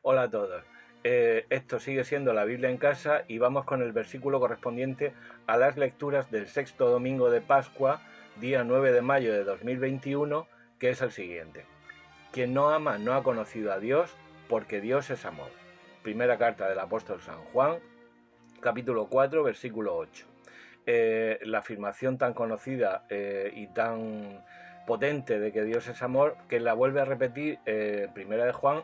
Hola a todos. Esto sigue siendo la Biblia en casa y vamos con el versículo correspondiente a las lecturas del sexto domingo de Pascua, día 9 de mayo de 2021, que es el siguiente. Quien no ama no ha conocido a Dios, porque Dios es amor. Primera carta del apóstol San Juan, capítulo 4, versículo 8. La afirmación tan conocida y tan potente de que Dios es amor, que la vuelve a repetir Primera de Juan,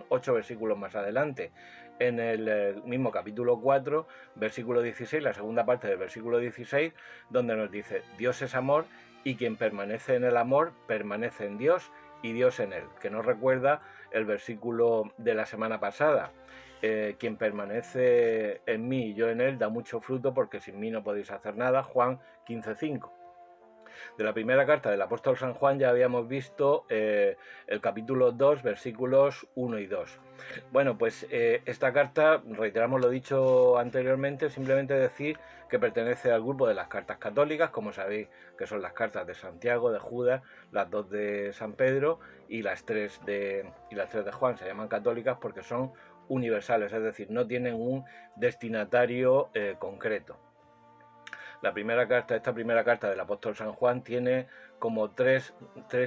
8 versículos más adelante, en el mismo capítulo 4, versículo 16, la segunda parte del versículo 16, donde nos dice: Dios es amor y quien permanece en el amor permanece en Dios y Dios en él, que nos recuerda el versículo de la semana pasada. Quien permanece en mí y yo en él da mucho fruto, porque sin mí no podéis hacer nada, Juan 15:5. De la primera carta del apóstol San Juan ya habíamos visto el capítulo 2, versículos 1 y 2. Bueno, pues esta carta, reiteramos lo dicho anteriormente, simplemente decir que pertenece al grupo de las cartas católicas, como sabéis que son las cartas de Santiago, de Judas, las dos de San Pedro y las tres de Juan. Se llaman católicas porque son universales, es decir, no tienen un destinatario concreto. Esta primera carta del apóstol San Juan tiene como tres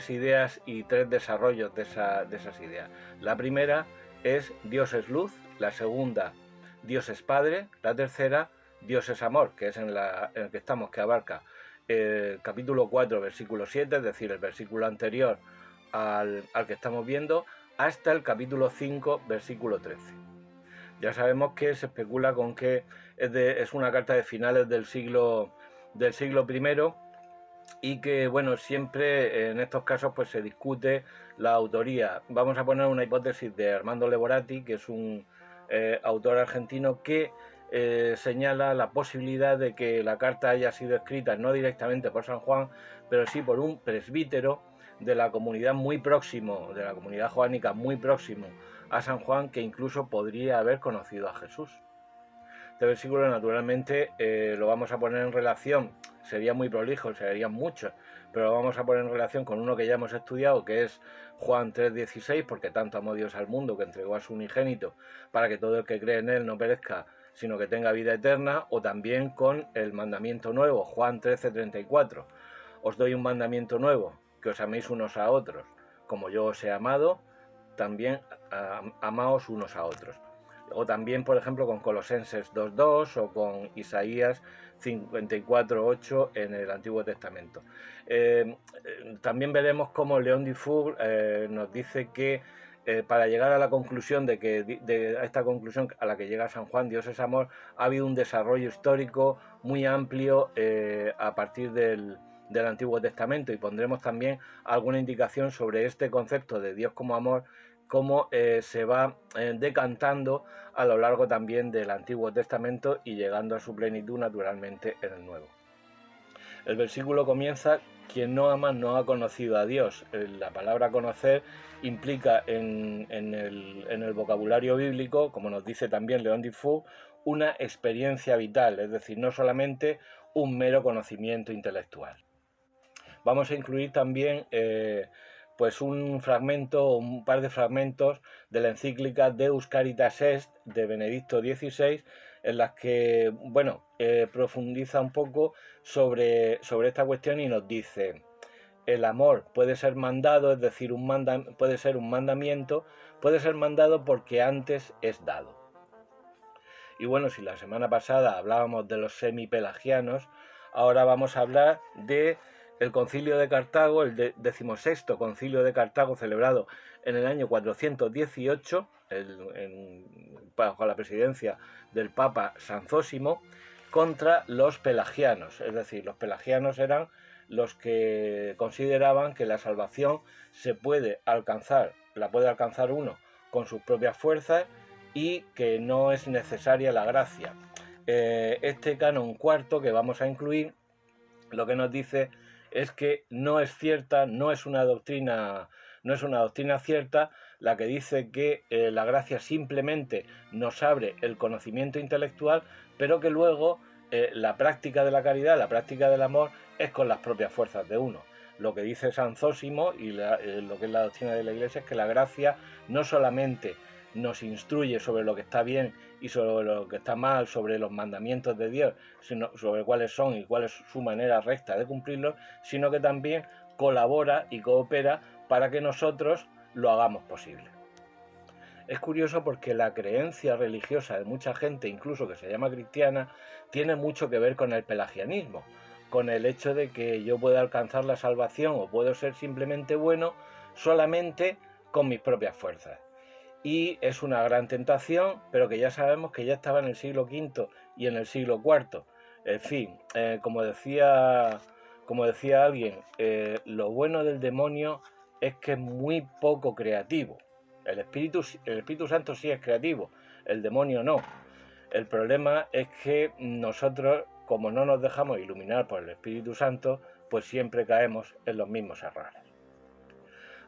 ideas y tres desarrollos de esas ideas. La primera es Dios es luz, la segunda Dios es Padre, la tercera Dios es amor, que es en el que estamos, que abarca el capítulo 4, versículo 7, es decir, el versículo anterior al que estamos viendo, hasta el capítulo 5, versículo 13. Ya sabemos que se especula con que es una carta de finales del siglo I, y que, bueno, siempre en estos casos pues se discute la autoría. Vamos a poner una hipótesis de Armando Leborati, que es un autor argentino, que señala la posibilidad de que la carta haya sido escrita no directamente por San Juan, pero sí por un presbítero de la comunidad muy próximo, de la comunidad joánica muy próximo a San Juan, que incluso podría haber conocido a Jesús. Este versículo, naturalmente, lo vamos a poner en relación, sería muy prolijo, serían muchos, pero lo vamos a poner en relación con uno que ya hemos estudiado, que es Juan 3:16, porque tanto amó Dios al mundo que entregó a su unigénito para que todo el que cree en él no perezca, sino que tenga vida eterna, o también con el mandamiento nuevo, Juan 13:34. Os doy un mandamiento nuevo, que os améis unos a otros, como yo os he amado, también amaos unos a otros. O también, por ejemplo, con Colosenses 2:2 o con Isaías 54:8 en el Antiguo Testamento. También veremos cómo León Dufour nos dice que para llegar a la conclusión a esta conclusión a la que llega San Juan, Dios es amor, ha habido un desarrollo histórico muy amplio a partir del Antiguo Testamento, y pondremos también alguna indicación sobre este concepto de Dios como amor, cómo se va decantando a lo largo también del Antiguo Testamento y llegando a su plenitud, naturalmente, en el Nuevo. El versículo comienza: quien no ama no ha conocido a Dios. La palabra conocer implica en el vocabulario bíblico, como nos dice también León Dufour, una experiencia vital, es decir, no solamente un mero conocimiento intelectual. Vamos a incluir también pues un par de fragmentos de la encíclica Deus Caritas Est de Benedicto XVI, en las que, bueno, profundiza un poco sobre esta cuestión y nos dice: el amor puede ser mandado, es decir, puede ser un mandamiento, puede ser mandado porque antes es dado. Y bueno, si la semana pasada hablábamos de los semipelagianos, ahora vamos a hablar de el Concilio de Cartago, el 16º Concilio de Cartago, celebrado en el año 418, bajo la presidencia del Papa San Zósimo, contra los pelagianos. Es decir, los pelagianos eran los que consideraban que la salvación la puede alcanzar uno con sus propias fuerzas y que no es necesaria la gracia. Este canon cuarto que vamos a incluir, lo que nos dice es que no es una doctrina cierta la que dice que la gracia simplemente nos abre el conocimiento intelectual, pero que luego la práctica de la caridad, la práctica del amor, es con las propias fuerzas de uno. Lo que dice San Zósimo y lo que es la doctrina de la Iglesia es que la gracia no solamente nos instruye sobre lo que está bien y sobre lo que está mal, sobre los mandamientos de Dios, sino sobre cuáles son y cuál es su manera recta de cumplirlos, sino que también colabora y coopera para que nosotros lo hagamos posible. Es curioso porque la creencia religiosa de mucha gente, incluso que se llama cristiana, tiene mucho que ver con el pelagianismo, con el hecho de que yo puedo alcanzar la salvación o puedo ser simplemente bueno solamente con mis propias fuerzas. Y es una gran tentación, pero que ya sabemos que ya estaba en el siglo V y en el siglo IV. En fin, como decía alguien, lo bueno del demonio es que es muy poco creativo. El Espíritu Santo sí es creativo, el demonio no. El problema es que nosotros, como no nos dejamos iluminar por el Espíritu Santo, pues siempre caemos en los mismos errores.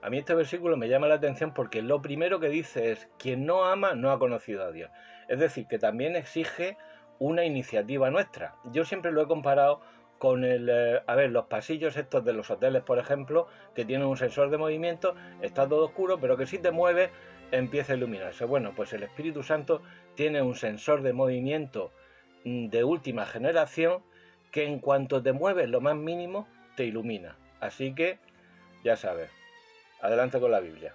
A mí este versículo me llama la atención porque lo primero que dice es: quien no ama no ha conocido a Dios. Es decir, que también exige una iniciativa nuestra. Yo siempre lo he comparado con los pasillos estos de los hoteles, por ejemplo, que tienen un sensor de movimiento, está todo oscuro, pero que si te mueves empieza a iluminarse. Bueno, pues el Espíritu Santo tiene un sensor de movimiento de última generación que en cuanto te mueves lo más mínimo te ilumina. Así que, ya sabes, adelante con la Biblia.